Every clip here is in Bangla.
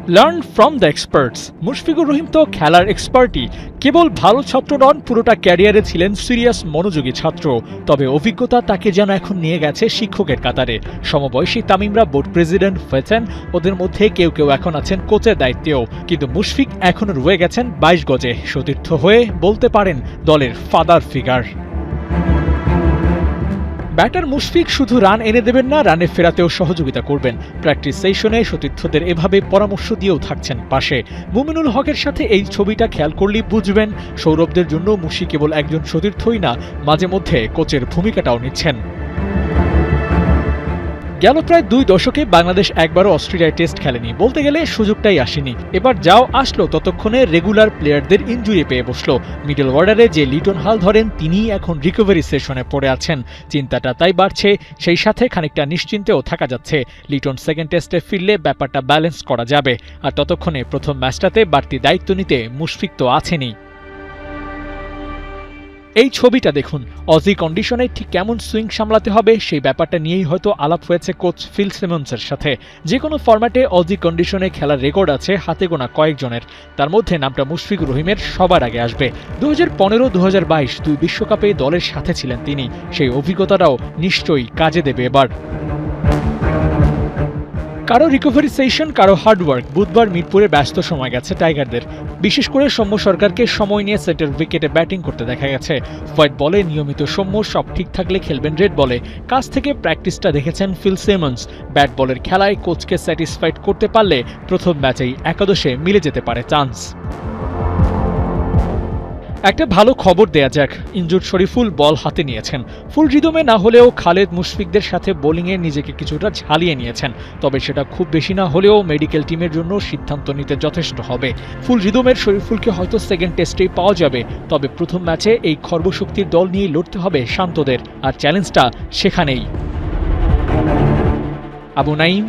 Learn from the experts. Mushfiqur Rahim তো খেলার এক্সপার্টই, কেবল ভালো ছাত্র নন, পুরোটা ক্যারিয়ারে ছিলেন সিরিয়াস মনোযোগী ছাত্র। তবে অভিজ্ঞতা তাকে যেন এখন নিয়ে গেছে শিক্ষকের কাতারে। সমবয়সী তামিমরা বোর্ড প্রেসিডেন্ট হয়েছেন, ওদের মধ্যে কেউ কেউ এখন আছেন কোচের দায়িত্বেও, কিন্তু মুশফিক এখনো রয়ে গেছেন 22 গজে, সতীর্থ হয়ে বলতে পারেন দলের ফাদার ফিগার। ব্যাটার মুশফিক শুধু রান এনে দেবেন না, রানে ফেরাতেও সহযোগিতা করবেন। প্র্যাকটিস সেশনে সতীর্থদের এভাবে পরামর্শ দিয়েও থাকছেন পাশে। মুমিনুল হকের সাথে এই ছবিটা খেয়াল করলেই বুঝবেন, সৌরভদের জন্য মুশি কেবল একজন সতীর্থই না, মাঝে মধ্যে কোচের ভূমিকাটাও নিচ্ছেন। গেল প্রায় 2 দশকে বাংলাদেশ একবারও অস্ট্রেলিয়ায় টেস্ট খেলেনি, বলতে গেলে সুযোগটাই আসেনি। এবার যাও আসলো, ততক্ষণে রেগুলার প্লেয়ারদের ইনজুরি পেয়ে বসলো। মিডল অর্ডারে যে লিটন হাল ধরেন, তিনিই এখন রিকভারি সেশনে পড়ে আছেন। চিন্তাটা তাই বাড়ছে, সেই সাথে খানিকটা নিশ্চিন্তেও থাকা যাচ্ছে। লিটন সেকেন্ড টেস্টে ফিরলে ব্যাপারটা ব্যালেন্স করা যাবে। আর ততক্ষণে প্রথম ম্যাচটাতে বাড়তি দায়িত্ব নিতে মুশফিক তো আছেনই। এই ছবিটা দেখুন, অজি কন্ডিশনে ঠিক কেমন সুইং সামলাতে হবে সেই ব্যাপারটা নিয়েই হয়তো আলাপ হয়েছে কোচ ফিল সিমন্সের সাথে। যে কোনো ফরম্যাটে অজি কন্ডিশনে খেলার রেকর্ড আছে হাতে গোনা কয়েকজনের, তার মধ্যে নামটা মুশফিকুর রহিমের সবার আগে আসবে। 2015-2022 দুই বিশ্বকাপে দলের সাথে ছিলেন তিনি, সেই অভিজ্ঞতাটাও নিশ্চয়ই কাজে দেবে এবার। কারো রিকভারি সেশন, কারো হার্ডওয়ার্ক। বুধবার মিরপুরে ব্যস্ত সময় গেছে টাইগারদের। বিশেষ করে সৌম্য সরকারকে সময় নিয়ে সেন্টার উইকেটে ব্যাটিং করতে দেখা গেছে। হোয়াইট বলে নিয়মিত সৌম্য, সব ঠিক থাকলে খেলবেন রেড বলে। কাছ থেকে প্র্যাকটিসটা দেখেছেন ফিল সিমন্স। ব্যাট বলের খেলায় কোচকে স্যাটিসফাইড করতে পারলে প্রথম ম্যাচেই একাদশে মিলে যেতে পারে চান্স। একটা ভালো খবর দেয়া যাক, ইনজুর্ড শরীফুল বল হাতে নিয়েছেন। ফুল রিদমে না হলেও খালেদ মুশফিকদের সাথে বোলিংয়ে নিজেকে কিছুটা ঝালিয়ে নিয়েছেন। তবে সেটা খুব বেশি না হলেও মেডিকেল টিমের জন্য সিদ্ধান্ত নিতে যথেষ্ট হবে। ফুল রিদমের শরীফুলকে হয়তো সেকেন্ড টেস্টেই পাওয়া যাবে, তবে প্রথম ম্যাচে এই খর্বশক্তির দল নিয়ে লড়তে হবে শান্তদের, আর চ্যালেঞ্জটা সেখানেই। আবু নাইম,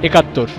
৭১।